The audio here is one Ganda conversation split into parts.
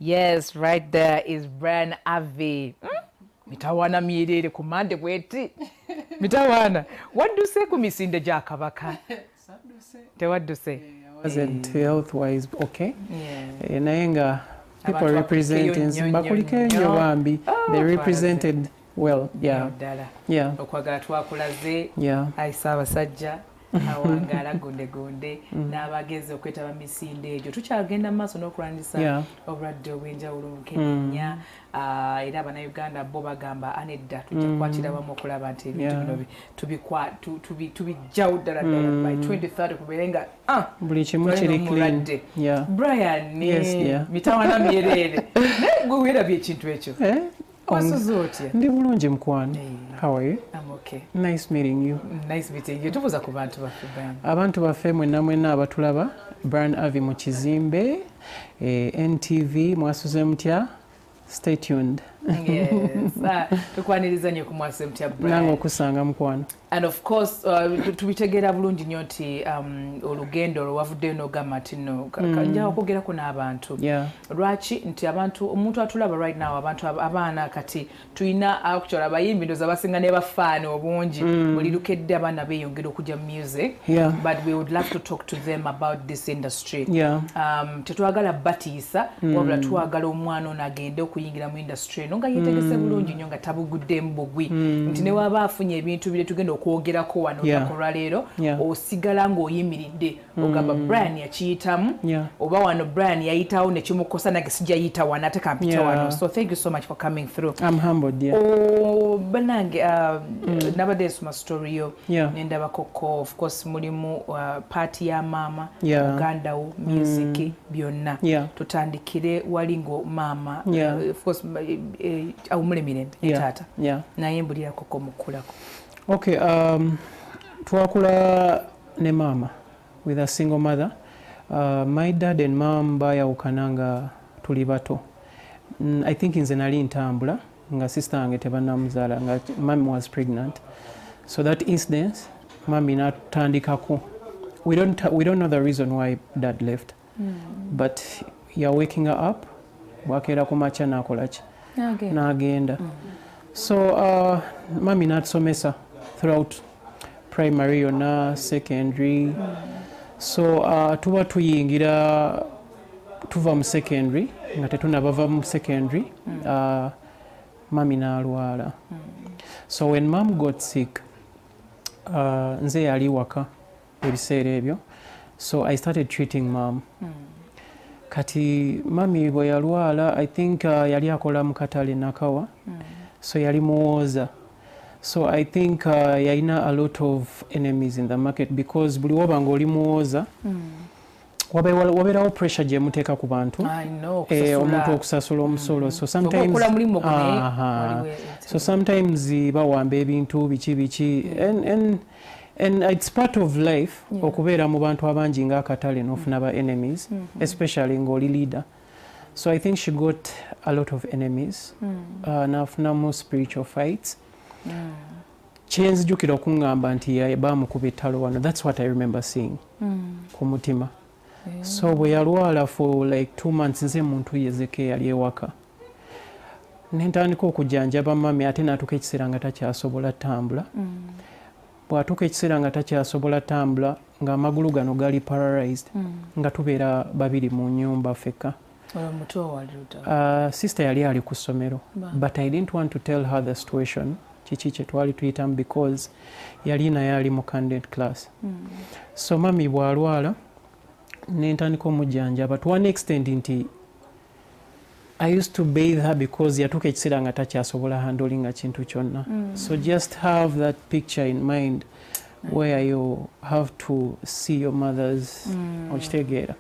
Yes, right there is Brian Avie. Mitawana mirere kumande bweti. Mitawana. What do you say ku misinde gya Kabaka? What do you say? Wasn't health-wise okay. Naye nga people representing bakuliko ennyo bambi. They represented well. Yeah. Okwagala twakulaze. Ayisa abasajja. Awangala gonde n'abagezi okwetaba misinde egyo tukyagenda mu maaso n'okulwanyisa obulwadde obw'enjawulo mu Kenya era Abannayuganda bo bagamba anedda tujja kukwatira wamu okulaba nti ebintu bino tubijjawo ddala by 2030 kubeere nga buli kimu kiri clean. Brian mitawana myereere naye gwe weerabye ekintu ekyo wasuze otya? Ndi bulungi mukwano. How are you? I'm okay. Nice meeting you. Nice meeting you. Tubuza ku bantu baffe Brian. Abantu baffe mwenna abatulaba Brian Avie mu kizimbe NTV mwasuze mutya. Stay tuned. Yes. Tukwaniriza nnyo ku mwasuze mutya Brian. Nange okusanga mukwano. And of course tubitegeera bulungi nnyo nti olugendo lwavuddeyo n'ogamba nti nno njawo okwogerako n'abantu. Lwaki nti omuntu atulaba right now abantu abaana kati tulina actually abayimbi ndoza basinga ne bafaani obungi buli lukedde abaana beeyongera okujja mu music but we would love to talk to them about this industry. Tetwagala batiisa wabula twagala omwana ono agende okuyingira mu industry eno nga yeetegese bulungi nnyo nga tabuguddemu bugwi nti ne waba afunye ebintu bire tugenda okwogerako wano olunaku leero osigala ng'oyimiridde ogamba Brian yakiyitamu oba wano Brian yayitawo ne kimukosa nage sijayita wano ate kampita wano. So thank you so much for coming through. I'm humbled. Banange nabadde nsoma story yo nendabako of course mulimu party ya maama Uganda wo music byonna tutandikire wali ngo maama of course awumule mirembe taata naye mbulirako ko mukulako. Okay, twakula ne mama with a single mother. My dad and mom bayawukananga tuli bato. I think nze nali ntambula nga sister wange tebannamuzaala nga mami was pregnant. So that incident mami natandikako. We don't know the reason why dad left. But you're waking her up bwakeera ku makya nakolaki n'agenda. So mami natusomesa throughout primary yonna secondary. So tuba tuyingira tuva mu secondary nga tetunabava mu secondary mami n'alwala. So when mom got sick nze yali waka ebiseera ebyo, so I started treating mom. Kati mami bwe yalwala I think yali akola mu katale nakawa, so yali muwooza. So I think yalina a lot of enemies in the market because buli woba ng'oli muwooza wabeerawo pressure gye muteeka ku bantu omuntu okusasula omusolo. So sometimes bawamba ebintu biki and it's part of life okubeera mu bantu abangi ng'akatale n'ofuna ba enemies especially ng'oli leader. So I think she got a lot of enemies n'afunamu spiritual fights. Kyenzijukira okungamba nti bamukuba ettalo wano. That's what I remember seeing ku mutima. So bwe yalwala for like 2 months nze muntu yezeke yali ewaka nentandika okujjanjaba mami ate natuuka ekiseera nga takyasobola tambula. Bwatuuka ekiseera nga takyasobola tambula ng'amagulu gano gali paralyzed nga tubeera babiri mu nyumba feka. Sister yali ali ku ssomero but I didn't want to tell her the situation kiki kye twali tuyitamu because yali naye ali mu candidate class. So mami bw'alwala nentandika omujjanjaba to one extent nti I used to bathe her because yatuuka ekiseera nga takyasobola handlinga kintu kyonna. So just have that picture in mind where you have to see your mothers okitegeera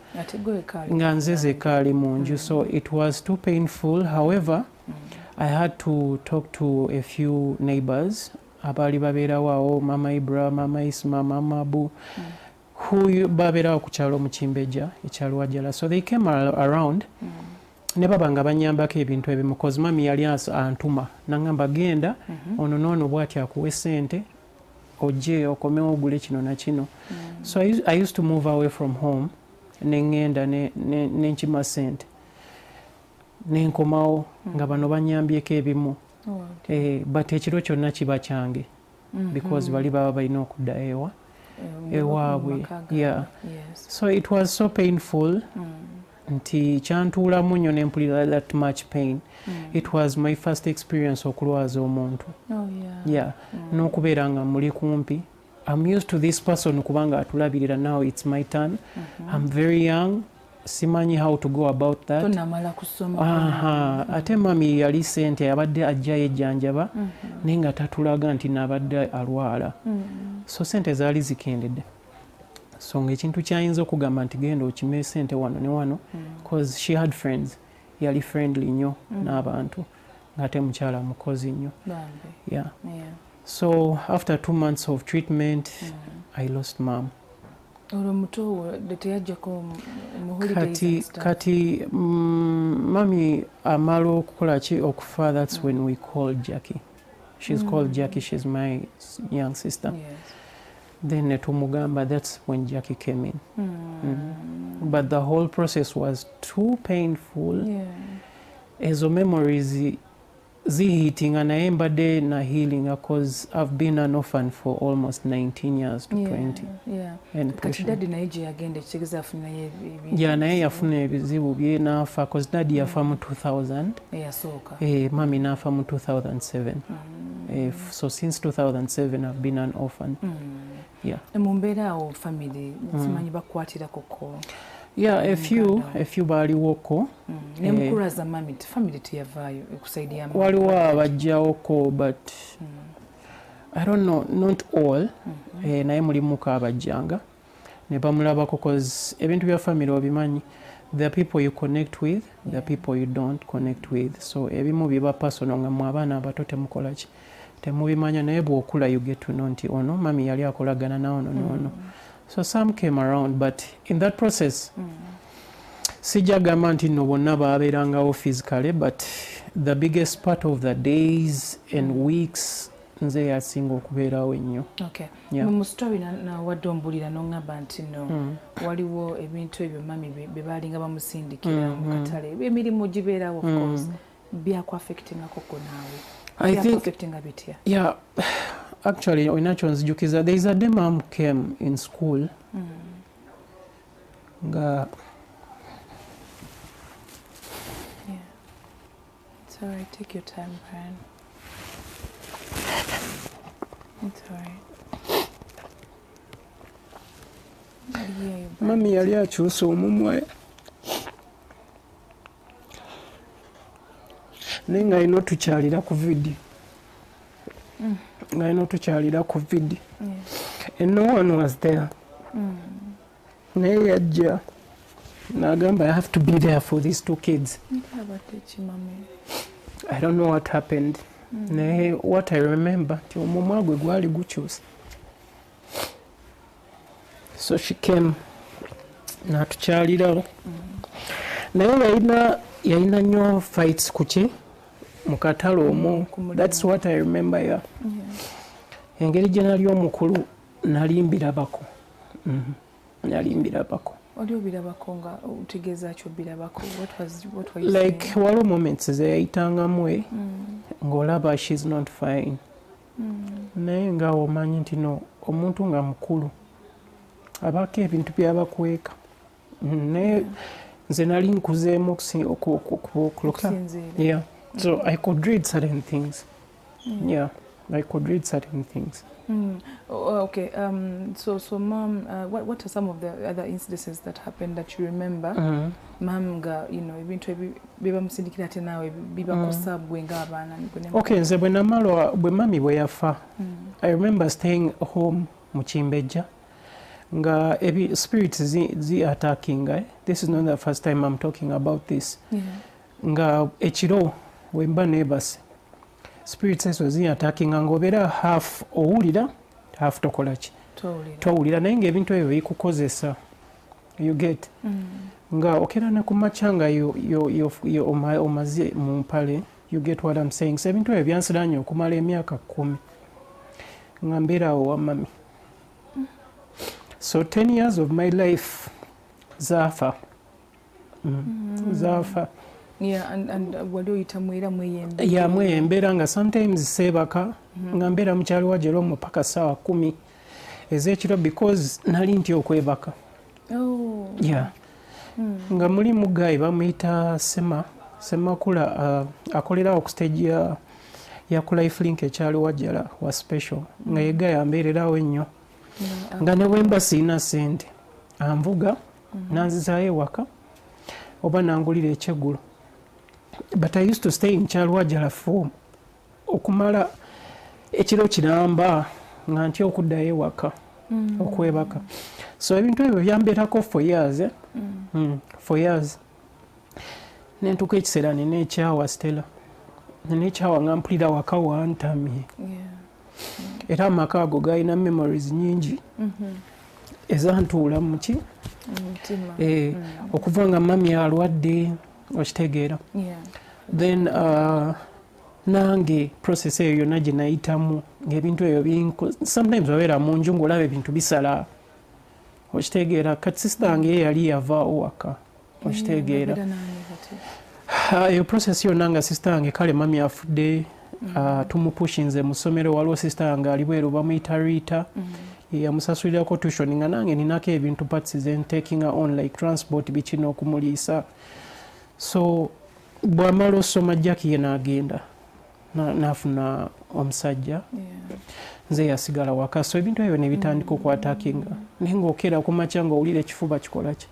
nga nze zekaali mu nju. So it was too painful. However I had to talk to a few neighbors abali babeerawo awo, Mama Ibra, Mama Isma, Mama Abu who babeerawo ku kyalo mu Kimbeja ekyalo Wajala. So they came around ne baba nga banyambako ebintu ebimu cause mami yali antuma nangamba genda ono noono bw'ati akuwa essente ojje okomewo ogule kino na kino. So I used to move away from home nengenda nenkima ssente. nenkomawo nga bano banyambyeko ebimu but ekiro kyonna kiba kyange because bali baba balina okudda ewaabwe. So it was so painful nti kyantuulamu nnyo nempulira that much pain. It was my first experience okulwaza omuntu n'okubeera nga muli kumpi. I'm used to this person kubanga atulabirira. Now it's my turn. I'm very young. Simanyi how to go about that. Ate mami yali sente abadde ajja yejjanjaba naye nga tatulaga nti nabadde alwala. So sente zaali zikendedde. So ng'ekintu kyayinza okugamba nti genda okime sente wano ne wano because she had friends. Yali friendly nnyo n'abantu ng'ate mukyala mukozi nnyo. So after 2 months of treatment, I lost mom. Kati mami amala okukola ki okufa, that's when we called Jackie. She's called Jackie, she's my young sister. Then netumugamba, that's when Jackie came in. But the whole process was too painful. Ezo memories zihitinga naye mbadde na healing because I've been an orphan for almost 19 years to 20. Kati daddy naye gye yagenda ekitegeeza afuna naye yafuna ebizibu bye n'afa because daddy yafa mu 2000. Mami n'afa mu 2007. So since 2007 I've been an orphan. Mu mbeera awo family simanyi bakwatira koko. A few baliwoko. Nemukulaza mami family teyavaayo ekusaidia mami. Waliwo abajjawoko but I don't know, not all. Naye mulimuko abajjanga ne bamulabako cause ebintu bya family obimanyi. There are people you connect with, there are people you don't connect with. So ebimu biba personal nga mu abaana abato temukola ki temubimanya naye bw'okula you get to know nti ono mami yali akolagana na ono n'ono. So some came around, but in that process, sijagamba nti no bonna baabeerangawo physically, but the biggest part of the days and weeks nze yasinga okubeerawo ennyo. Mu story nawadde ombulira n'oŋŋamba nti no waliwo ebintu ebyo mami bye baalinga bamusindikira mu katale emirimu gibeerawo of course byakuaffectingako ko naawe. I think, actually, there is a day mom came in school. It's alright, take your time, Brian. It's alright. Mami yali akyusa omumwa naye nga alina otukyalira ku video. And no one was there. Naye yajja n'agamba I have to be there for these two kids. I don't know what happened. Naye what I remember nti omumwa gwe gwali gukyusa. So she came n'atukyalirawo. Naye yalina nnyo fights kuki mukatalo omwo. That's what I remember. Engeri gye nali omukulu nalimbirabako. Oli obirabako nga utegeeza ki obirabako? What were you like saying? Waliwo moments ze yayitangamu ng'olaba she's not fine. Naye nga omanyi nti no omuntu nga mukulu abako ebintu byabakweka. Naye nze nali nkuzeemu okuloka. So I could read certain things. I could read certain things. Okay. So mom, what are some of the other incidences that happened that you remember? Mom, ebintu biba musindikira ate naawe biba kusabwe ng'abaana. Okay, nze bwe mami bwe yafa. I remember staying home mu Kimbejja nga spirits zi attacking. This is not the first time I'm talking about this. Nga ekiro wemba nebase spirits ezo zi attacking ng'obeera half owulira half tokola ki towulira naye ng'ebintu ebyo bikukozesa you get nga okera ne ku makya nga omaze mu mpale you get what I'm saying. So ebintu ebyo byansiranye okumala emyaka 10 nga mbeerawo wa mami. So 10 years of my life zaafa. Yeah, and wali oyita mwera mweyembe. Yeah, mweyembera nga sometimes sebaka nga mbeera mu kyalo wajero mu paka saa 10 ez'ekiro because nali ntya okwebaka. Oh. Yeah. Nga muli mugayi bamuyita Semakula akolera ku stage ya ku Lifelink ekyalo wajala wa special nga yega yambeererawo ennyo nga ne bwemba siina ssente anvuga nanzizaayo ewaka oba nangulira ekyeggulo. But I used to stay in kyalo wajala for okumala ekiro kiramba nga ntya okuddayo ewaka okwebaka. So ebintu ebyo byambeerako for years. For years. Nentuka ekiseera nenekyawa Stella. Nenekyawa nga mpulira waka wantamye. Era amaka ago galina memories nyingi ezantuula muki okuva nga mami alwadde okitegeera. Then nange process eyo yonna gye nayitamu ng'ebintu ebyo sometimes wabeera mu nju ng'olaba ebintu bisala okitegeera. Kati sister wange yali yavaawo waka okitegeera. Eyo process yonna nga sister wange kale mami afudde tumupushinze mu ssomero. Waliwo sister wange ali bweru bamuyita Rita yamusasulirako tuition nga nange ninako ebintu parts then taking on like transport bikino okumuliisa. So bw'amala osoma Jackie ye n'agenda n'afuna omusajja nze yasigala waka. So ebintu ebyo ne bitandika okwatakinga naye ng'okeera ku makya ng'owulira ekifuba kikola ki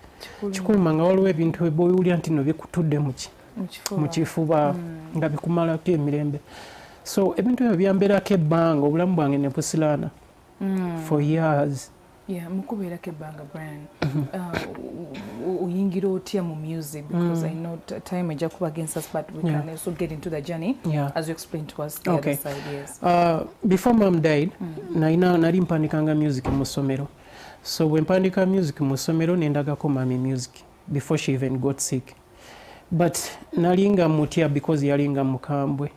kikuluma nga waliwo ebintu bw'owulira nti no bikutudde mu kifuba nga bikumalako emirembe. So ebintu ebyo byambeerako ebbanga obulamu bwange ne busiraana for years. Mukubeerako ebbanga Brian. Oyingira otya mu music because I know time ejja kuba against us but we can also get into the journey as you explained to us the other side. Yes. Before mom died nali mpandikanga music mu ssomero. So when mpandika music mu ssomero nendagako mami music before she even got sick. But nalinga mutya because yalinga mukambwe.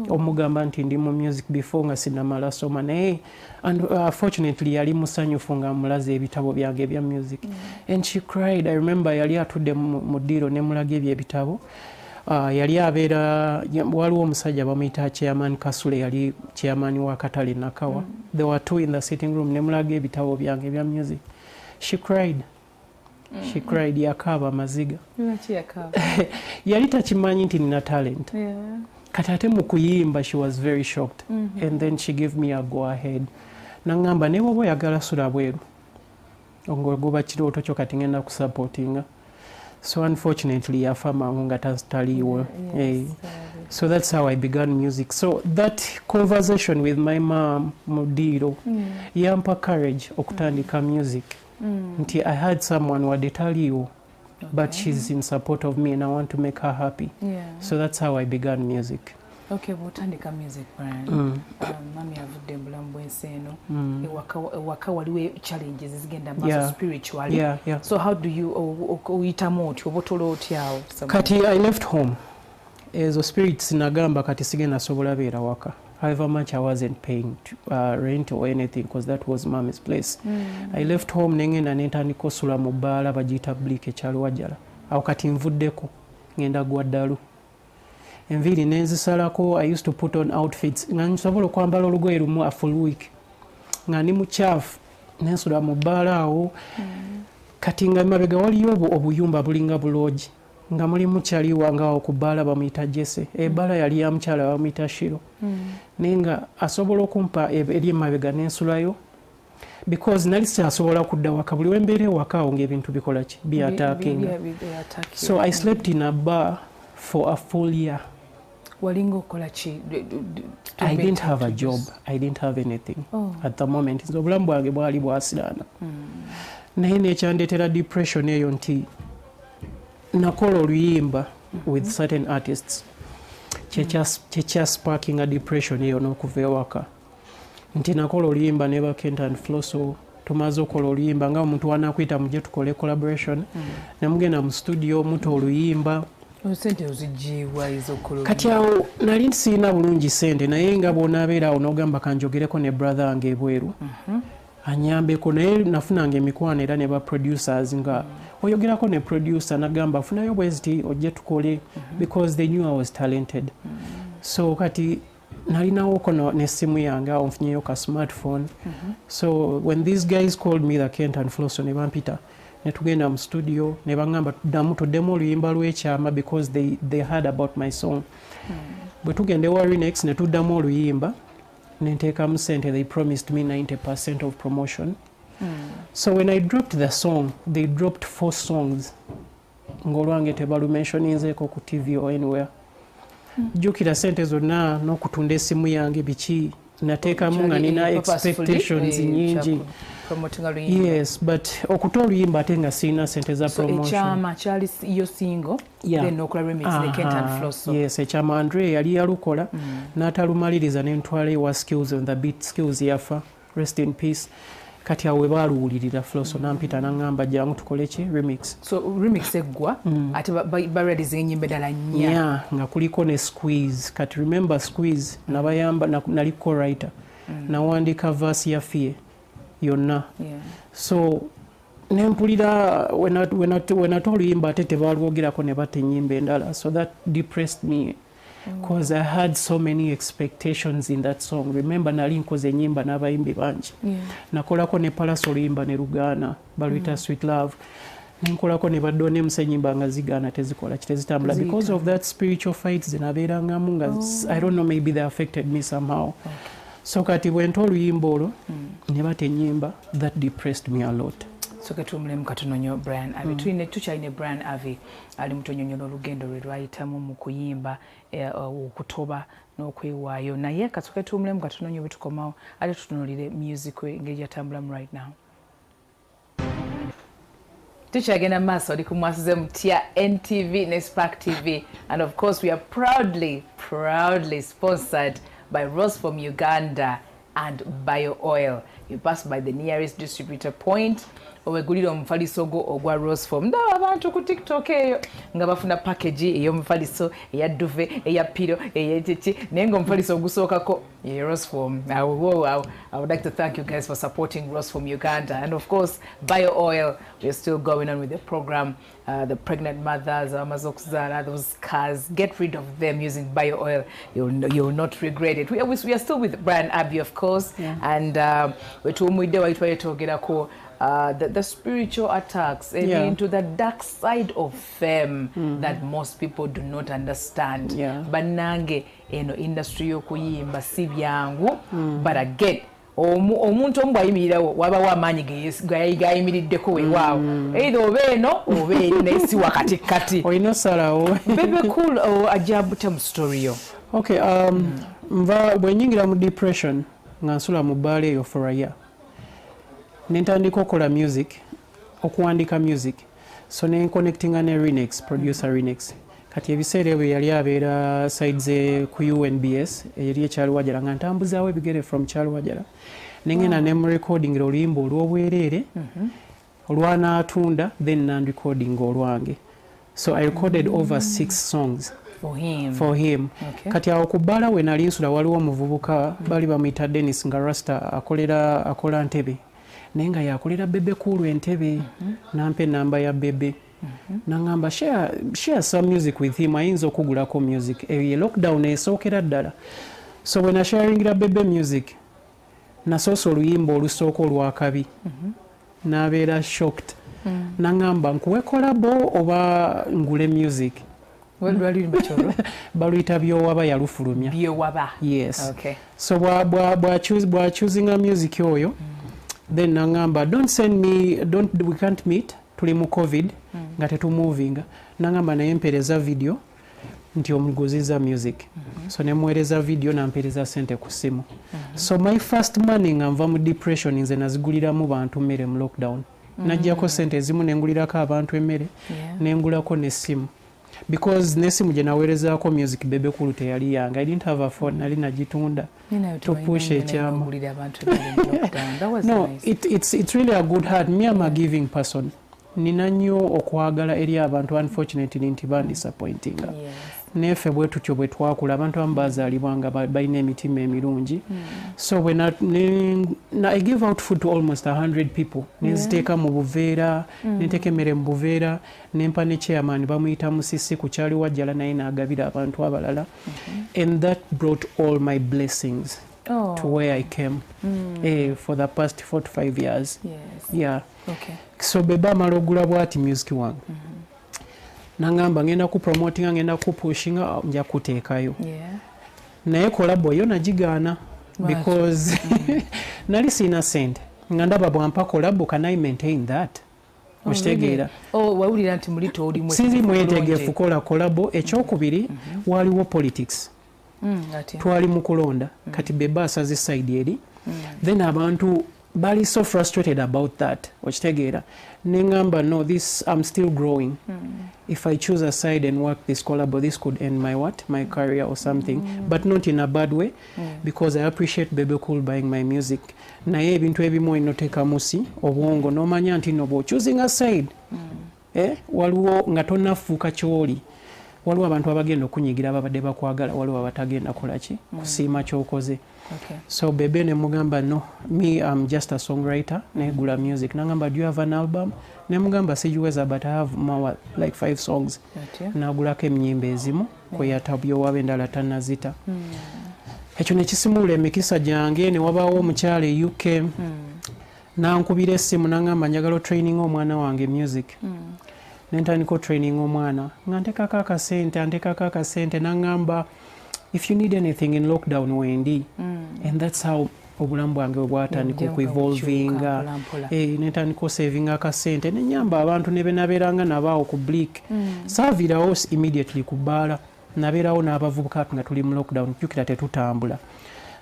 Omugamba nti ndi mu music before nga sinamala soma naye and fortunately yali musanyufu nga mulaze ebitabo byange bya music and she cried. I remember yali atudde mu ddiro ne mulaga ebitabo. Yali abeera waliwo omusajja bamuyita chairman Kasule yali chairman wa Katale Nakawa. There were two in the sitting room ne mulaga ebitabo byange bya music. She cried. She cried yakaaba amaziga. Yali takimanyi nti nina talent. Kati ate mu kuyimba she was very shocked and then she gave me a go ahead. Nangamba ne bwoba oyagala sula bweru ongogoba kirooto kyo kati ngenda kusupportinga. So unfortunately yafa mangu nga taliiwo. So that's how I began music. So that conversation with my mom Mudiro yampa courage okutandika music. Nti I had someone wadde taliiwo but she's in support of me and I want to make her happy. So that's how I began music. Okay, bw'otandika music Brian. Mami avudde mbulamu bw'ensi eno. Ewaka waliwo challenges zigenda maaso spiritually. So how do you oyitamu otyo oba otola otyawo? Kati I left home. Ezo spirits nagamba kati sigenda sobola beera waka. However much I wasn't paying rent or anything because that was mommy's place. I left home nengenda nentandika osula mu bbaala bagiyita Bleak ekyalo wajala. Awo kati nvuddeko ngenda gwa ddalu. Enviiri nenzisalako. I used to put on outfits nga nsobola okwambala olugoye lumu a full week nga ndi mukyafu nensula mu bbaala awo. Kati nga mabega waliyo obuyumba bulinga buloogi nga muli mukyali wange awo ku bbaala bamuyita Jesse. Ebbaala yali ya mukyala bamuyita Shiro. Naye nga asobola okumpa eri emabega nensulayo because nali sikyasobola kudda waka. Buli wembeera ewaka awo ng'ebintu bikola ki byataakinga. So I slept in a bar for a full year. Walinga okola ki? I didn't have a job. I didn't have anything at the moment. Nze obulamu bwange bwali bwasiraana. Naye nekyandeetera depression eyo nti nakola oluyimba with certain artists sparking a depression eyo n'okuva ewaka. Nti nakola oluyimba ne ba Kent and Flosso tumaze okola oluyimba nga omuntu wanakwita muje tukole collaboration ne mugenda mu studio muto oluyimba. Sente ozijiwa izo koloni. Kati awo nali sina bulungi sente naye nga bw'onaabeera awo n'ogamba kanjogereko ne brother wange ebweru anyambeko naye nafunanga emikwano era ne ba producers nga oyogerako ne producer nagamba funayo bweziti ojje tukole because they knew I was talented. So kati nalinawo kono nesimu yange onfunyeyo ka smartphone. So when these guys called me, the Kent and Flosso ne bampita ne tugenda mu studio ne bangamba tuddamu tuddemu oluyimba lw'ekyama because they heard about my song. Bwe tugende wa Remix ne tuddamu oluyimba ne nteekamu ssente. They promised me 90% of promotion. So when I dropped the song, they dropped 4 songs. Ngolwange tebalumentioninzeeko ku TV or anywhere. Jukira sente zonna n'okutunda essimu yange biki nateekamu nga nina expectations nyingi. Yes, but okutoa oluyimba ate nga sirina sente za promotion. So ekyama kyali yo single, then okula Remix ne Kent and Flosso. Yes, ekyama Andre yali yalukola n'atalumaliriza ne ntwala ewa Skills on the Beat. Skills yafa, rest in peace. Kati awe baluwulirira Flosso nampita nangamba jangu tukole ki Remix. So Remix eggwa ate baredize ennyimba ddala nnya. Yeah, nga kuliko ne Squeeze. Kati remember Squeeze nabayamba nali co-writer. Nawandika verse ya Avie yonna. So nempulira when oluyimba ate tebalwogerako ne bata ennyimba endala. So that depressed me. Because I had so many expectations in that song. Remember nali nkoze ennyimba n'abayimbi bangi. Nakolako ne Palace oluyimba ne Lugana baluyita Sweet Love. Nenkolako ne baddo ne musenyimba nga zigaana tezikola kitezitambula. Because of that spiritual fights zinabeerangamu nga I don't know, maybe they affected me somehow. So kati bwe ntola oluyimba olwo ne bata ennyimba, that depressed me a lot. So ketumulemu katunonyo Brian Avie. Tuine tuchaine Brian Avie ali mutonyonyo olugendo lwe lwayitamu mu kuyimba okutoba n'okwewaayo. Naye katuke tumulemu katunonyo bitukomawo ate tutunulire music we engeri yatambulamu right now. Tuchagena maaso oli ku MWASUZE MUTYA NTV ne Spark TV, and of course we are proudly sponsored by Rose from Uganda and Bio Oil. You pass by the nearest distributor point owegulira omufaliso go ogwa Rose from. Ndaba abantu ku TikTok eyo nga bafuna package ey'omufaliso eya duve eya piro ey'ekiki naye ng'omufaliso ogusookako ye Rose from. I would like to thank you guys for supporting Rose from Uganda, and of course Bio Oil. We're still going on with the program. The pregnant mothers, those cars, get rid of them using Bio Oil. You'll not regret it. We are still with Brian Avie, of course, and we're talking the spiritual attacks into the dark side of fame that most people do not understand. Banange industry yokuyimba si byangu, but again omuntu omu bwayimirirawo wabawo amaanyi gayimiriddeko weewaawo either obeeno obeeri naye si wakatikati olina osalawo. Bebe cool ajabuta mu story yo. Okay, bwe nyingira mu depression nga nsula mu bbaala eyo for a year ne ntandika okukola music, okuwandika music. So ne connectinga ne Remix, producer Remix. Kati ebiseera ebyo yali abeera sides ku UNBS eri ekyalwajjala nga ntambuzaawo ebigere from kyalwajjala nengenda ne mu recording oluyimba olw'obwereere olwanaatunda, then non-recording olwange. So I recorded over 6 songs for him. Kati awo ku bbaala we nali nsula waliwo omuvubuka bali bamuyita Dennis nga Rasta akola Ntebe naye nga yakolera Bebe Cool Entebe nampa enamba ya Bebe. Nangamba share some music with him, ayinza okugulako music. Eyo lockdown esookera ddala. So when I sharing Bebe music, nasoosa oluyimba olusooka olwakabi. Nabeera shocked. Nangamba nkuwe kolabo oba ngule music. Baluyita byowaba yalufulumya. Byowaba. Yes. Okay. So bwa choosing a music oyo, then nangamba we can't meet. Tuli mu COVID nga tetumuvinga nangamba naye mpereza video nti omuguziza music. So nemwereza video nampereza sente ku simu. So my first money nga nva mu depression nze naziguliramu bantu mmere mu lockdown. Najjako sente ezimu nengulirako abantu emmere nengulako n'essimu. Because nesimu gye naweerezaako music Bebe Cool teyali yange. I didn't have a phone, nali nagitunda to push ekyama. No, it's really a good heart. Me, I'm a giving person. Nina nnyo okwagala eri abantu, unfortunately nti disappointing. nefe bwe tutyo bwe twakula abantu abamu bazaalibwanga balina emitima emirungi. So when I give out food to almost 100 people, nenziteeka mu buveera, nenteeka emmere mu buveera, nempa ne chairman bamuyita Musisi ku kyali Wajjala naye n'agabira abantu abalala. And that brought all my blessings to where I came for the past 4 to 5 years. Yes. Yeah. Okay. So beba amala ogula bwati music wange. Nangamba ngenda ku promoting ngenda ku pushing nja kuteekayo. Yeah. Naye kolabo yo nagigaana because nali sina sente. Ngandaba bwampa kolabo, can I maintain that? Okitegeera. Wawulira nti mulito oli mwe. Siri mwetegefu kola kolabo. Ekyokubiri waliwo politics. Twali mu kulonda kati beba asaze side eri. Then abantu bali so frustrated about that. Okitegeera. Nengamba no, this I'm still growing. If I choose a side and work this collabo, this could end my career or something, but not in a bad way, because I appreciate Bebe Cool buying my music. Naye ebintu ebimu inoteka musi obwongo nomanya nti no choosing a side. Waliwo nga tonafuuka kyoli. Waliwo abantu abagenda okunyigira ababadde bakwagala, waliwo abatagenda kolaki kusiima kyokoze. Okay. So Bebe ne mugamba no, me I'm just a songwriter, negula music. Nangamba do you have an album? Ne mugamba sijuweza, but I have more like 5 songs. Nagulako ennyimba ezimu kwe yatabyo wabe endala tanazita. Ekyo ne kisimula emikisa gyange ne wabaawo omukyala e UK. Nankubira essimu nangamba njagala training omwana wange music. Nentandika training omwana. Ngantekako akasente nangamba if you need anything in lockdown wendi. And that's how obulamu bwange bwatandika okuevolvinga. Netandika savinga akasente nenyamba abantu ne benabeeranga nabaawo ku bleak. Saavirawo immediately ku bbaala. Nabeerawo n'abavubuka nga tuli mu lockdown jjukira tetutambula.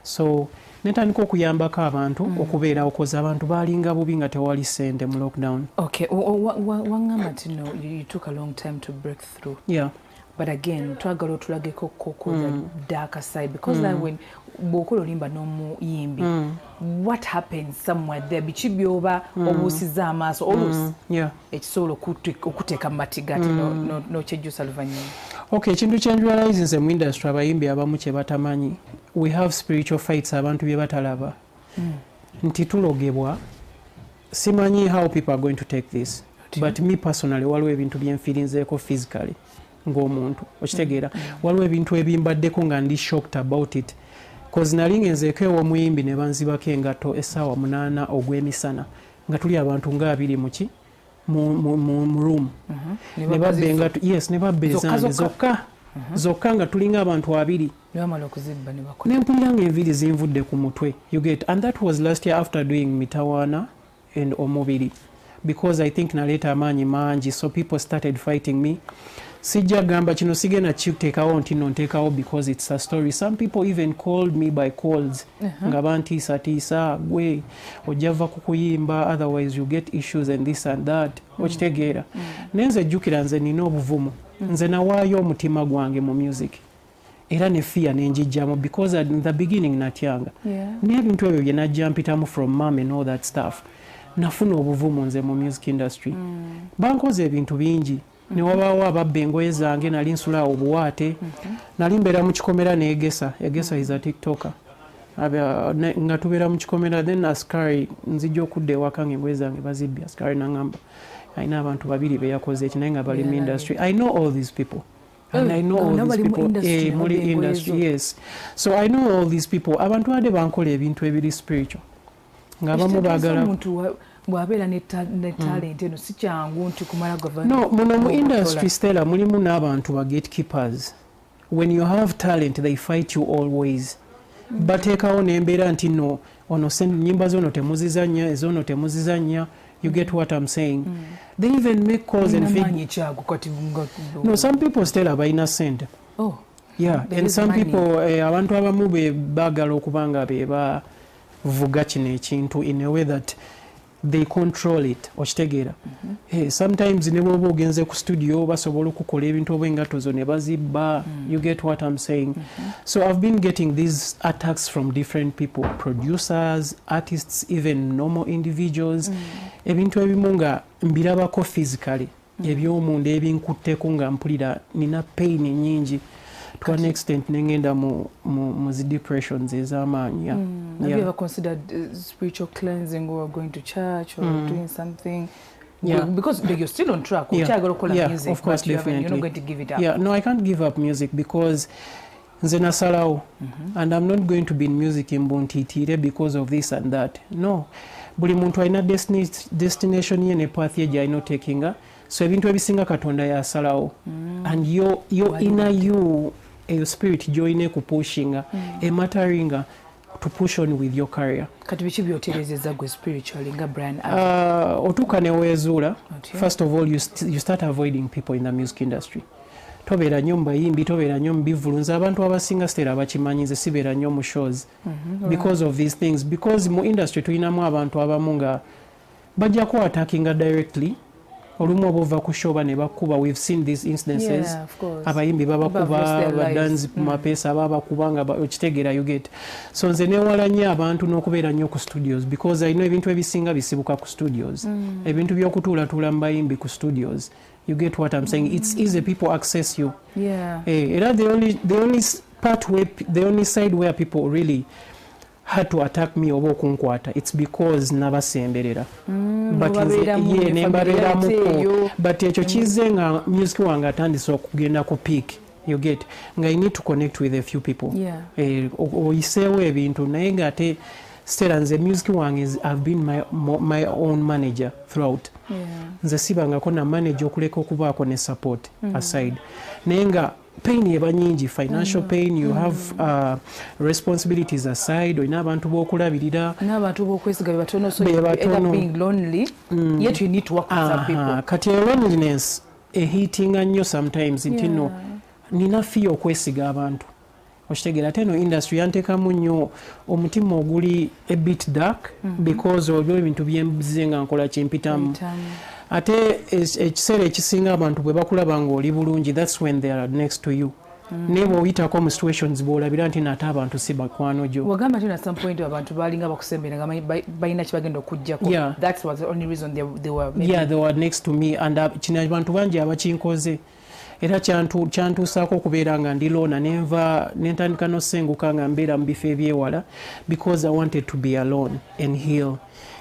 So netandika okuyambako abantu okubeera okoza abantu baalinga bubi nga tewali sente mu lockdown. Okay, wangamba nti no, you took a long time to break through. Yeah. But again, twagala otulageko koko the darker side, because then when bokolo limba n'omuyimbi, what happens somewhere there? Bichi byoba obusiza amaaso olusi. Yeah. Ekisobola okuteeka matigati no kyejjusa luvannyuma. Okay, ekintu kyenjwalize nze mu industry abayimbi abamu kye batamanyi. We have spiritual fights abantu bye batalaba. Nti tulogebwa. Simanyi how people are going to take this. But me personally, waliwo ebintu byenfirinzeeko physically. Ng'omuntu okitegeera waliwo ebintu ebimbaddeko nga ndi shocked about it, cause nali ngenzeeko ew'omuyimbi ne banzibako engato essaawa 8 ogw'emisana nga tuli abantu nga 2 mu room ne babba engato, yes, ne babba ezange zokka nga tulinga abantu 2 ne mpulira nga enviiri zinvudde ku mutwe, you get, and that was last year after doing Mitawana and Omubiri, because I think naleeta amaanyi mangi, so people started fighting me. Sijja gamba kino sigena kiteekawo nti nonteekawo because it's a story. Some people even called me by calls nga bantiisa gwe ojjava kukuyimba, otherwise you get issues and this and that. Okitegeera. Nenze jjukira nze nina obuvumu. Nze nawaayo omutima gwange mu music. Era ne fear nenjijjamu because in the beginning natyanga. N'ebintu ebyo bye najja mpitamu from mom and all that stuff. Nafuna obuvumu nze mu music industry. Bankoze ebintu bingi. Ne wabaawo ababba engoye zange nali nsula obuwaate. Nali mbeera mu kikomera neegesa. Egesa is a tiktoker. Nga tubeera mu kikomera, then askari nzijja okudda ewaka ng'engoye zange bazibbye. Askari nangamba alina abantu 2 be yakoze eki naye nga bali mu industry. I know all these people. And I know all these people. Muli industry, yes. So I know all these people. Abantu ade bankola ebintu ebiri spiritual. Nga abamu baagala bwabera ne talent eno si kyangu nti kumala government. No, muno mu industry Stella mulimu n'abantu ba gatekeepers. When you have talent they fight you always. Bateekawo n'embeera nti no ono nyimba zono temuzizanya, ezono temuzizanya. You get what I'm saying? They even make calls and feed. No, some people Stella balina sente. Oh. Yeah, and some people abantu abamu be baagala okubanga be bavuga kino ekintu in a way that they control it. Okitegeera. Sometimes ne bwoba ogenze ku studio basobola okukola ebintu obwengato zo ne bazibba. You get what I'm saying? So I've been getting these attacks from different people, producers, artists, even normal individuals. Ebintu ebimu nga mbirabako physically. Ebyomunda ebinkutteko nga mpulira nina pain nyingi. to an extent nengenda mu depressions ez'amaanyi. Have you ever considered spiritual cleansing or going to church or doing something? Because you're still on track. Music, of course, definitely. You're not going to give it up. No, I can't give up music because nze nasalawo, and I'm not going to be in music in Bontitire because of this and that. No. Buli muntu alina destination ye ne path ye gy'alina takinga. So ebintu ebisinga Katonda yasalawo. And your inner you, your spirit gy'olina kupushinga, matteringa to push on with your career. Kati biki byoterezeza gwe spiritually nga Brian? Otuuka ne weezuula. First of all, you start avoiding people in the music industry. Tobeera nnyo mbayimbi, tobeera nnyo mubivulu. Nze abantu abasinga sitera bakimanyi, nze sibeera nnyo mu shows because of these things. Because mu industry tulinamu abantu abamu nga bajja ku attackinga directly. Olumu oba ova ku show ne bakuba. We've seen these instances. Abayimbi babakuba, badanzi ku mapeesa babakuba nga okitegeera you get. So nze neewala nnyo abantu n'okubeera nnyo ku studios because I know ebintu ebisinga bisibuka ku studios. Ebintu by'okutuulatuula mu bayimbi ku studios. You get what I'm saying? It's easy, people access you. The only side where people really had to attack me oba okunkwata, it's because nabasemberera. But ekyo kize nga music wange atandise okugenda ku peak. You get nga I need to connect with a few people. Oyiseewo ebintu naye nga ate still nze music wange I've been my own manager throughout. Nze sibangako na manager okuleka okubaako ne support aside. Naye nga pain eba nyingi, financial pain, you have responsibilities aside, olina abantu b'okulabirira. N'abantu b'okwesiga batono, so you end up being lonely, yet you need to work with some people. Kati loneliness ehitinga nnyo sometimes nti no nina feel okwesiga abantu. Okitegeera ate no industry yanteekamu nnyo omutima oguli a bit dark because olwo ebintu byembize nga nkola kimpitamu. Ate ekiseera ekisinga abantu bwe bakulaba ng'oli bulungi, that's when they are next to you. Naye bw'oyitako mu situations bw'olabira nti nate abantu si bakwano gyo. Wagamba nti at some point abantu baalinga bakusembera nga balina kye bagenda okuggyako. That was the only reason they were maybe... they were next to me, and kino abantu bangi abakinkoze. Era kyantuusaako okubeera nga ndi loona nentandika n'osenguka nga mbeera mu bifo ebyewala because I wanted to be alone and heal.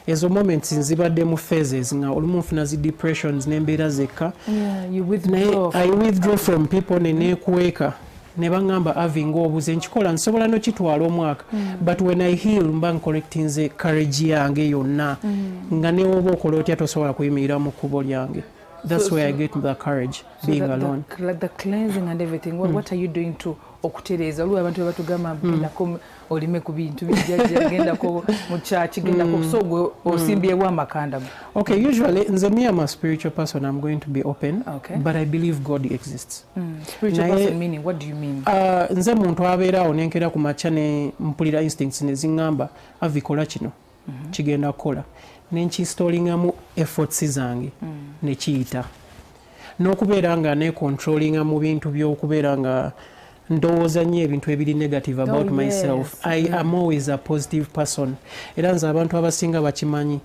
Ezo moments nzibadde mu phases nga olumu nfuna zi depressions n'embeera zekka. I withdraw from people neneekuweeka ne baŋŋamba Avie ng'obuze nkikola nsobola n'okitwala omwaka but when I heal mba ncollectinze courage yange yonna nga ne woba okola otya tosobola kuyimirira mu kkubo lyange. That's where I get the courage, being alone. The cleansing and everything. What are you doing to okutereza? Oluwa abantu batugamba mpindako olime ku bintu bigendako mu church gendako so osimbyewo amakanda. Okay, usually nze me I'm a spiritual person. I'm going to be open, but I believe God exists. Spiritual person meaning, what do you mean? Nze muntu abeerawo nenkera ku macha ne mpulira instincts ne zingamba Avie kola kino kigenda kukola. Nenkistolingamu efforts zange ne kiyita n'okubeera nga ne controllinga mu bintu by'okubeera nga ndowooza nnyo ebintu ebiri negative about myself. I am always a positive person. Era nze abantu abasinga bakimanyi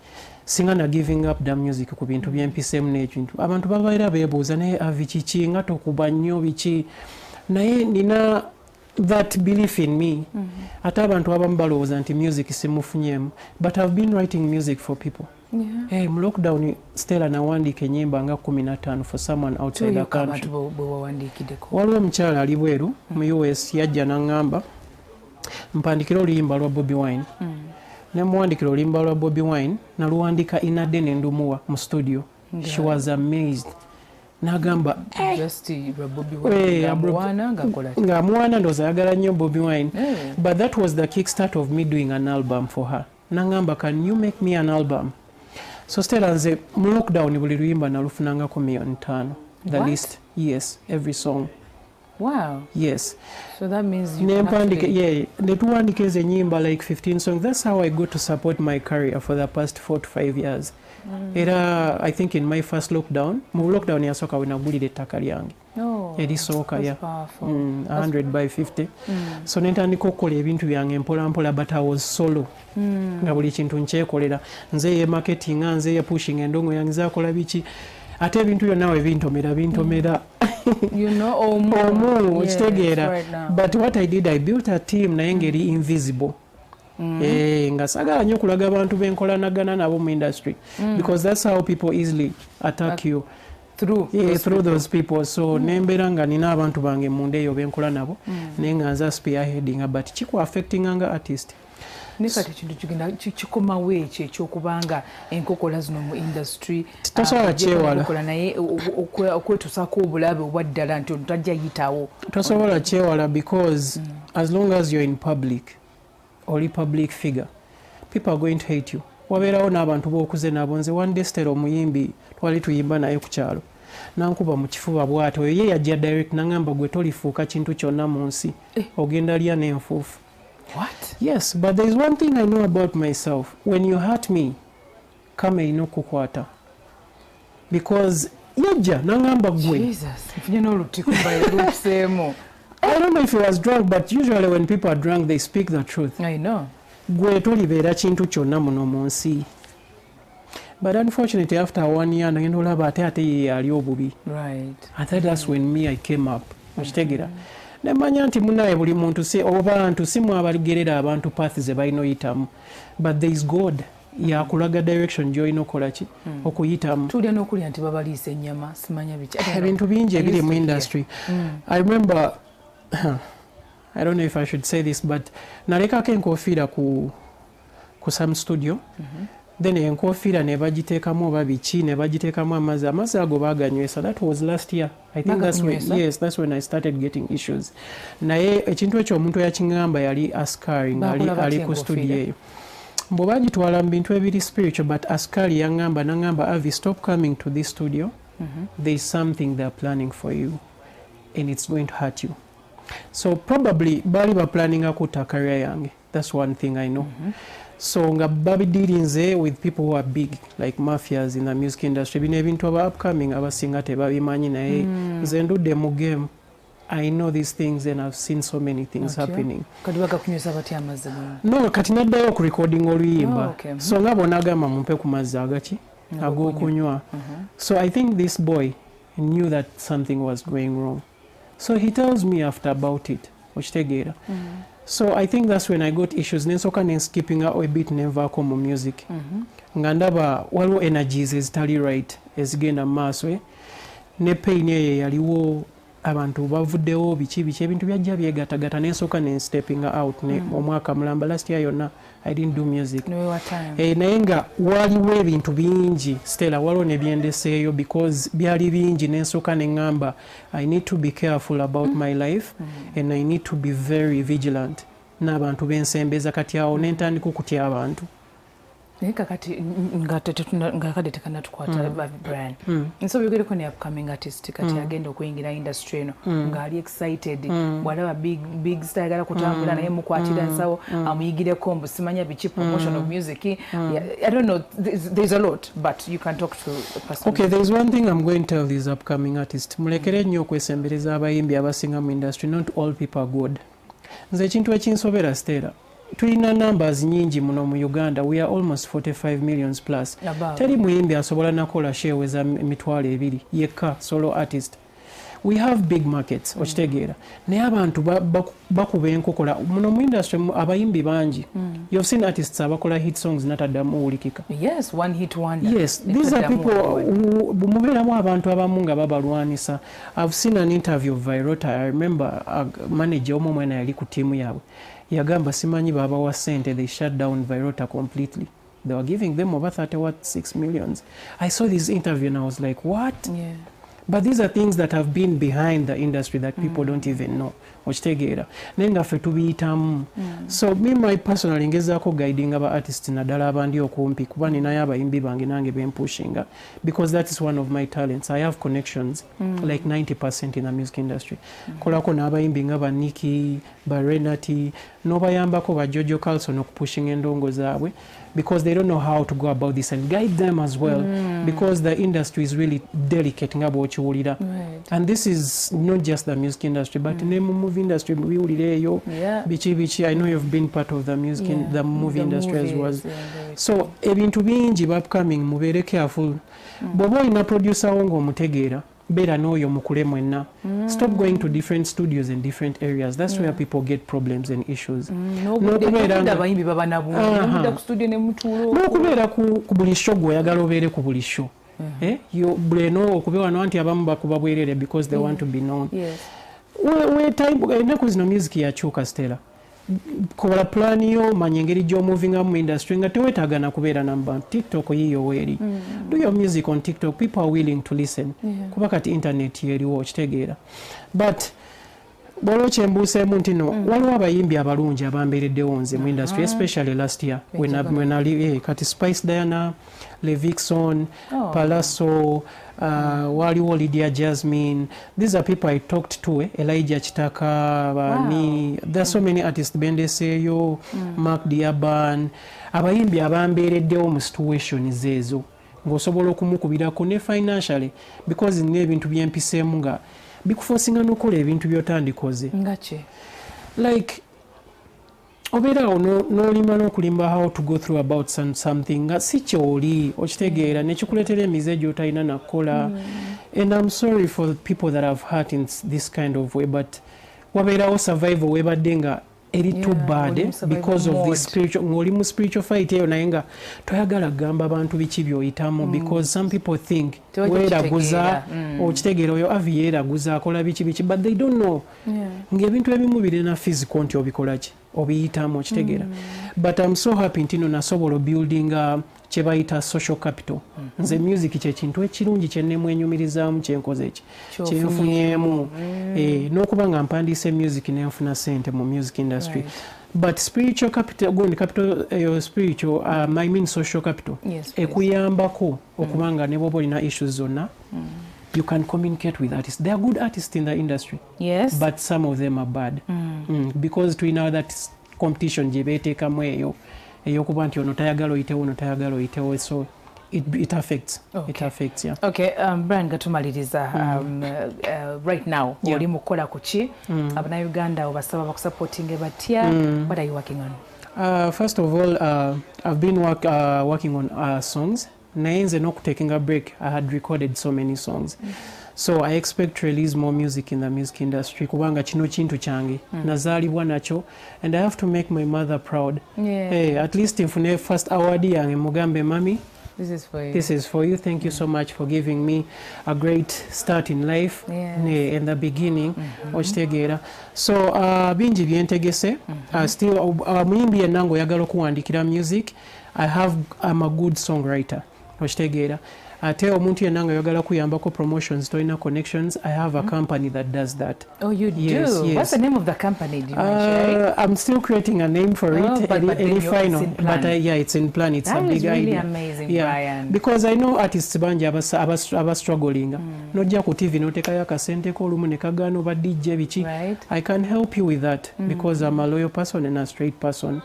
singa na giving up the music ku bintu by'empiseemu n'ekintu abantu babaera beebuuza naye Avie kiki nga tokuba nnyo biki, naye nina that belief in me. Ate abantu abamu balowooza nti music simufunyemu, but I've been writing music for people. Mu lockdown Stella nawandiika ennyimba nga 15 for someone outside the country. Waliwo omukyala ali bweru mu US yajja n'aŋŋamba mpandikira oluyimba lwa Bobi Wine. Namuwandikira oluyimba lwa Bobi Wine naluwandika inadde ne ndumuwa mu studio. She was amazed. Nagamba nga mwana ndoza ayagala nnyo Bobi Wine, but that was the kickstart of me doing an album for her. Nagamba, can you make me an album? So Stella nze mu lockdown buli luyimba nalufunangako 5,000,000. The list, yes, every song. Wow. Yes. So that means you netuwandika ezo ennyimba like 15 songs. That's how I got to support my career for the past 4 to 5 years. Era I think in my first lockdown, mu lockdown yasooka we nagulira ettaka lyange. Erisooka 100 by 50. So nentandika okukola ebintu byange mpola mpola, but I was solo. Nga buli kintu nkyekolera. Nze ye marketing, nze ye pushing endongo yange zakola biki. ate ebintu byonna we bintomera you know omu okitegeera but what I did I built a team naye ngeri invisible nga sagala nnyo okulaga abantu benkolanagana nabo mu industry because that's how people easily attack you through those people so nembeera nga nina abantu bange munda eyo benkola nabo naye nga nza spearheading but kiku affecting nga artist nekati ekintu kigenda kikomawo ekyo ekyokubanga enkokola zino mu industry tosobola kyewala naye okwetuusako obulabe obwaddala nti otajja yitawo tosobola kyewala because as long as you're in public oli public figure people are going to hate you wabeerawo n'abantu b'okuze nabo nze one day Stella omuyimbi twali tuyimba naye ku kyalo nankuba mu kifuba bw'atyo ye yajja direct nangamba gwe tolifuuka kintu kyonna mu nsi ogenda lya n'enfuufu. What? Yes, but there is one thing I know about myself. When you hurt me, kame ino kukwata. Because yajja nangamba gwe. Jesus, if you know I don't know if he was drunk, but usually when people are drunk, they speak the truth. I know. Gwe tolibeera kintu kyonna muno mu nsi. But unfortunately, after 1 year, nagenda olaba ate ye yali obubi. Right. I thought that's when me I came up. Okitegeera. Nemanya nti munaye buli muntu si obantu si mwabaligerera abantu path ze balina oyitamu but there is God yakulaga direction gy'olina okola ki okuyitamu. Tulya n'okulya nti babaliisa ennyama simanya biki ebintu bingi ebiri mu industry. I remember I don't know if I should say this but nalekako enkofiira ku some studio then enkofiira ne bagiteekamu oba biki ne bagiteekamu amazzi ago baganywesa. That was last year. I think that's when I started getting issues. Naye ekintu ekyo omuntu yakingamba yali askari ali ku studio eyo mbo bagitwala mu bintu ebiri spiritual but askari nangamba Avie, stop coming to this studio. There is something they're planning for you and it's going to hurt you. So probably bali ba planning akuta career yange. That's one thing I know. So nga babi dealinze with people who are big like mafias in the music industry bino ebintu aba upcoming abasinga tebabimanyi naye nze ndudde mu game. I know these things and I've seen so many things happening. Kati bakakunywesa batya amazzi? No, kati naddayo ku recording oluyimba. So nga bonagamba mumpe ku mazzi agaki ag'okunywa. So I think this boy knew that something was going wrong. So he tells me after about it. Okitegeera. So I think that's when I got issues. Nensoka skipping out a bit nenvaako mu music. Nga ndaba waliwo energies ezitali right ezigenda maaso ne pain eyo yaliwo abantu bavuddewo biki ebintu byajja byegatagata nensoka stepping out ne omwaka mulamba last year yonna I didn't do music. Naye nga waliwo ebintu bingi Stella waliwo ne byendeseeyo because byali bingi nensoka nengamba I need to be careful about my life and I need to be very vigilant n'abantu bensembeza kati awo nentandika okutya abantu. Kakati ngakade tekanatukwata brand. So byogereko ne upcoming artist kati agenda okuyingira industry eno ngali excited whatever big star agala kutambula naye mukwatira nsawo amuyigireko mbusimanya biki promotion of music. I don't know, there's a lot but you can talk to a person. Okay, there's one thing I'm going to tell these upcoming artists. Mulekere nnyo okwesembereza abayimbi abasinga mu industry. Not all people are good. Nze ekintu ekinsobera Stella tulina numbers nyingi muno mu Uganda. We are almost 45 millions plus. Teri muyimbi asobola nakola shewe za mitwalo ebiri yekka solo artist. We have big markets okitegeera naye abantu bakuba enkokola muno mu industry abayimbi bangi. You've seen artists abakola hit songs nataddamu owulikika. Yes, one hit wonder. Yes, these are people mubeeramu abantu abamu nga babalwanisa. I've seen an interview of Virota. I remember a manager omu mwena yali ku tiimu yaabwe yagamba simanyi babawa sente. They shut down Virota completely. They were giving them over 6 millions. I saw this interview and I was like, what? Yeah. But these are things that have been behind the industry that people don't even know. Okitegeera nenga ffe tubiyitamu. So me my personally ngezaako guiding aba artists naddala abandi okumpi kuba ninayo abayimbi bange nange bempushinga because that is one of my talents. I have connections like 90% in the music industry. Kolako n'abayimbi nga ba Nikki, ba Renati, nobayambako ba Jojo Carlson okupushinga endongo zaabwe because they don't know how to go about this and guide them as well because the industry is really delicate nga bw'okimanyi. okiwulira. And this is not just the music industry but ne mu movie industry biwulira eyo biki I know you've been part of the music the movie industry as well. So ebintu bingi upcoming mubeere careful. Bw'oba olina producer wo ng'omutegeera beera n'oyo mukule mwenna. Stop going to different studios in different areas. That's where people get problems and issues. N'okubeera ku buli show gw'oyagala obeere ku buli show. Buleno okubeera wano nti abamu bakuba bwerere because they want to be known. Ennaku zino music yakyuka Stella. Kola plan yo manya engeri gy'omovinga mu industry nga teweetaaga na kubeera namba TikTok yiyo weeri. Do your music on TikTok, people are willing to listen. Kuba kati internet yeriwo okitegeera. But bw'olwo kyembuuseemu nti no waliwo abayimbi abalungi abambeereddewo nze mu industry especially last year when I kati Spice Diana, Levixon, Palazzo, waliwo Lydia Jasmine. These are people I talked to. Elijah Chitaka, there's so many artists. Bendeseyo, Mark Diaban. Abayimbi abambeereddewo mu situations ezo ng'osobola okumukubirako ne financially because n'ebintu byempiseemu nga bikuforcinga n'okola ebintu by'otandikoze. Like obeerawo n'olima n'okulimba how to go through about something nga si kyoli okitegeera nekikuleetera emize gy'otalina nakukola. And I'm sorry for the people that have hurt in this kind of way but wabeerawo survival webadde nga eri too bad because of this spiritual ng'oli mu spiritual fight eyo naye nga toyagala kugamba abantu biki by'oyitamu because some people think weeraguza okitegeera oyo Avie yeeraguza akola biki but they don't know ng'ebintu ebimu birina physical nti obikola ki obiyitamu okitegeera. But I'm so happy nti no nasobola building kye bayita social capital. Nze music kyekintu ekirungi kye nemwenyumirizaamu kyenkoze ki kyenfunyeemu n'okuba nga mpandiise music nenfuna sente mu music industry. But spiritual capital, gundi capital spiritual, I mean social capital. Ekuyambako okuba nga ne bw'oba olina issues zonna you can communicate with artists. They are good artists in the industry. Yes. But some of them are bad. Because we know that competition gye beeteekamu eyo eyokuba nti ono tayagala oyitewo so it affects. It affects, yeah. Okay, Brian gatumaliriza right now oli mukola kuki Abannayuganda obasaba bakusupportinge batya what are you working on? First of all I've been working on songs. Naye nze n'okutaking a break I had recorded so many songs. So I expect to release more music in the music industry kubanga kino kintu kyange nazaalibwa nakyo and I have to make my mother proud. Hey, at least nfune first award yange mugambe mami this is for you. This is for you. Thank you so much for giving me a great start in life in the beginning. Okitegeera. So bingi byentegese still muyimbi yenna ng'oyagala okuwandiikira music I'm a good songwriter. Okitegeera. Ate omuntu yenna nga yagala kuyambako promotions tolina connections I have a company that does that. Oh, you do? Yes. What's the name of the company? Do you mind? I'm still creating a name for it. Any final, but yeah, it's in plan. It's that a big really idea. Amazing, yeah, Brian. Because I know artists banji aba struggling. Nojja ku TV notekayo akasente ko olumu ne kagano ba DJ biki. I can help you with that because I'm a loyal person and a straight person.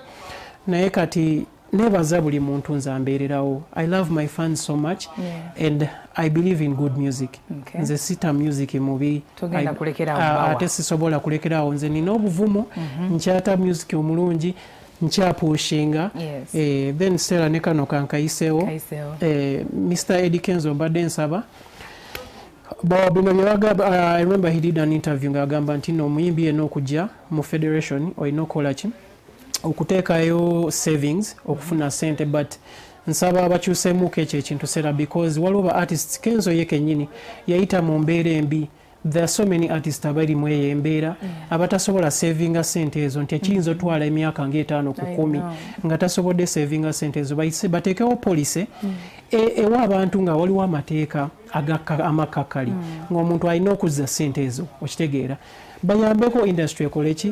Naye kati nebaza buli muntu nze ambeererawo. I love my fans so much and I believe in good music. Nze sita music mubi. Togenda kulekerawo. Ate sisobola kulekerawo nze nina obuvumo nkyata music omulungi nkyapushinga. Then Stella ne kano kankayiseewo. Mr. Eddie Kenzo mbadde nsaba. I remember he did an interview ng'agamba nti no omuyimbi yenna okujja mu federation olina okukola ki okuteekayo savings okufuna sente but nsaba abakyuseemuko ekyo ekintu sera because waliwo ba artists Kenzo ye kennyini yayita mu mbeera embi. There are so many artists abali mu eyo embeera abatasobola savinga sente ezo nti ekiyinza otwala emyaka ng'etaano ku 10 nga tasobodde savinga sente ezo bateekewo police ewa abantu nga waliwo amateeka amakakali ng'omuntu alina okuzza sente ezo okitegeera bayambeko industry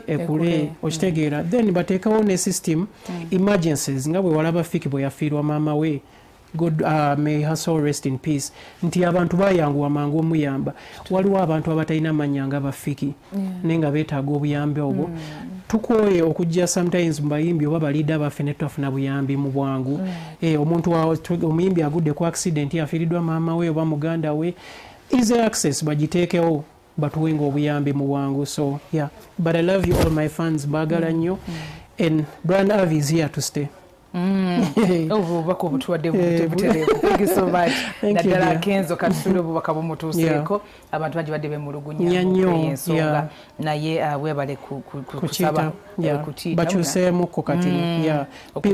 ekule okitegeera then bateekawo ne system emergencies nga bwe walaba Fiki bwe yafiirwa maama we God may her soul rest in peace nti abantu bayanguwa mangu omuyamba waliwo abantu abatalina manya nga Bafiki nenga beetaaga obuyambi obwo tukoye okujja sometimes mbayimbi oba balida baffe ne twafuna buyambi mu bwangu omuntu omuyimbi agudde ku accident yafiiriddwa maama we oba muganda we easy access bagiteekewo batuwenga obuyambi mu bwangu. So yeah, but I love you all my fans, baagala nnyo, and brand Avie is here to stay. Obubaka obutuwadde butereevu. Thank you so much. Naddala Kenzo katusula obubaka bumutuuseeko abantu bangi badde bemulugunya ensonga naye weebale kusaba bakyuseemukko kati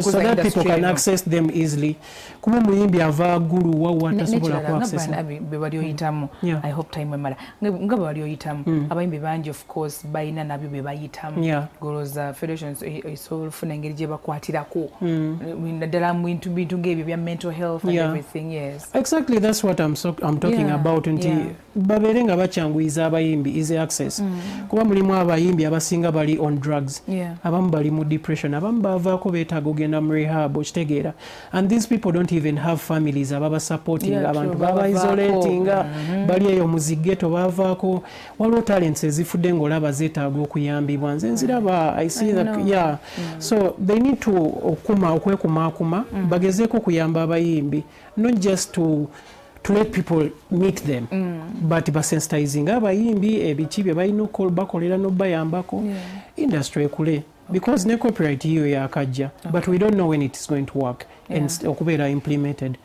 so that people can access them easily. Kuba omuyimbi ava ggulu wawa tasobola ku access be bali oyitamu. I hope time emala nga bwe bali oyitamu abayimbi bangi of course bayina nabyo be bayitamu goloza federations esobofuna engeri gye bakwatirako naddala mu bintu ng'ebyo bya mental health and everything. Yes, exactly, that's what I'm talking about. Nti babeere nga bakyanguyiza abayimbi easy access kuba mulimu abayimbi abasinga bali on drugs, abamu bali mu depression, abamu bavaako beetaaga ogenda mu rehab okitegeera, and these people don't even have families ababa supporting abantu baba isolating bali eyo mu zigeto bavaako. Waliwo talents ezifudde ng'olaba zeetaaga okuyambibwa, nze nziraba I see that so they need to okwekumaakuma bagezeeko kuyamba abayimbi, not just to let people meet them but basensitizing abayimbi ebiki bye balina bakolera n'obayambako industry ekule, because ne copyright hiyo yakajja but we don't know when it is going to work and okubeera implemented.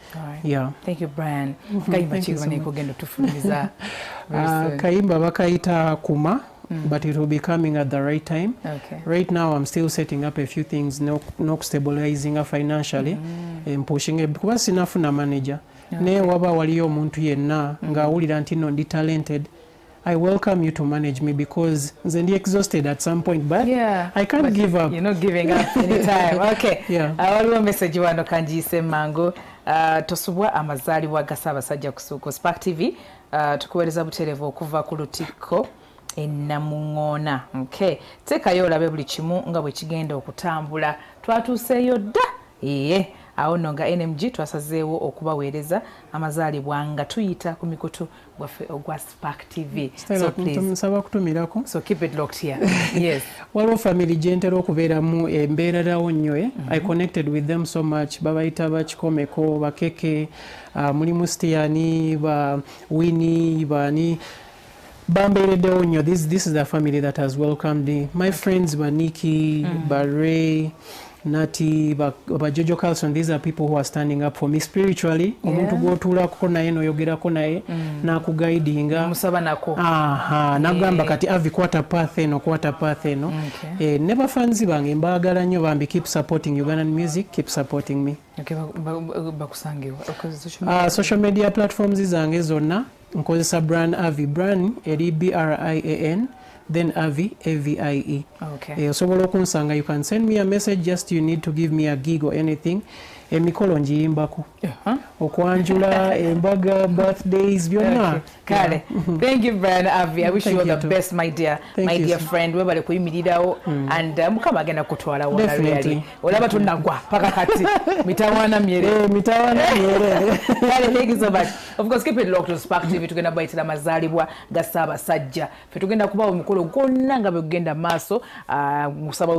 Thank you Brian. Kayimba kigwane kugenda tufulumiza kayimba bakayita kuma but it will be coming at the right time. Right now I'm still setting up a few things, no stabilizing financially and pushing it kuba sinafuna manager. Ne waba waliyo omuntu yenna nga awulira nti no ndi talented, I welcome you to manage me because nze ndi exhausted at some point but I can't give up. You're not giving up anytime. Waliwo message wano kanjiyise mango tosubwa amazaalibwa ga Ssaabasajja ku Spark TV tukuweereza butereevu okuva ku Lutikko Namuŋŋoona. Teekayo olabe buli kimu nga bwe kigenda okutambula. Twatuuseeyo dda awo nno nga NMG twasazeewo okubaweereza amazaalibwa nga tuyita ku mikutu gwaffe ogwa Spark TV. Nsaba kutumirako. So keep it locked here. Waliwo family gye ntera okubeeramu embeererawo nnyo. I connected with them so much. Babayita bakikomeko bakeke mulimu Stiani ba Winnie bani bambeereddewo nnyo. This is the family that has welcomed my friends ba Nikki ba Ray Nati ba Jojo Carlson. These are people who are standing up for me spiritually. Omuntu gwotuulako naye noyogerako naye nakuguidinga musaba nako nagamba kati Avie kwata path eno ne bafanzi bange mbaagala nnyo bambi keep supporting Ugandan music, keep supporting me. Bakusangewa social media platforms zange zonna nkozesa brand Avie, brand eri BRIAN then Avie AVIE. Osobola okunsanga, you can send me a message, just you need to give me a gig or anything. Emikolo njiyimbako okwanjula embaga birthdays byonna. Kale thank you Brian Avie. I wish you all the best my dear friend. Webale kuyimirirawo and mukama agenda kutwala wala really olaba tunagwa paka kati mitawana myere Kale thank you so much. Of course keep it locked to Spark TV. Tugenda bayitira amazaalibwa ga Ssaabasajja fe tugenda kubawo omukolo gwonna nga bwe kugenda maaso musaba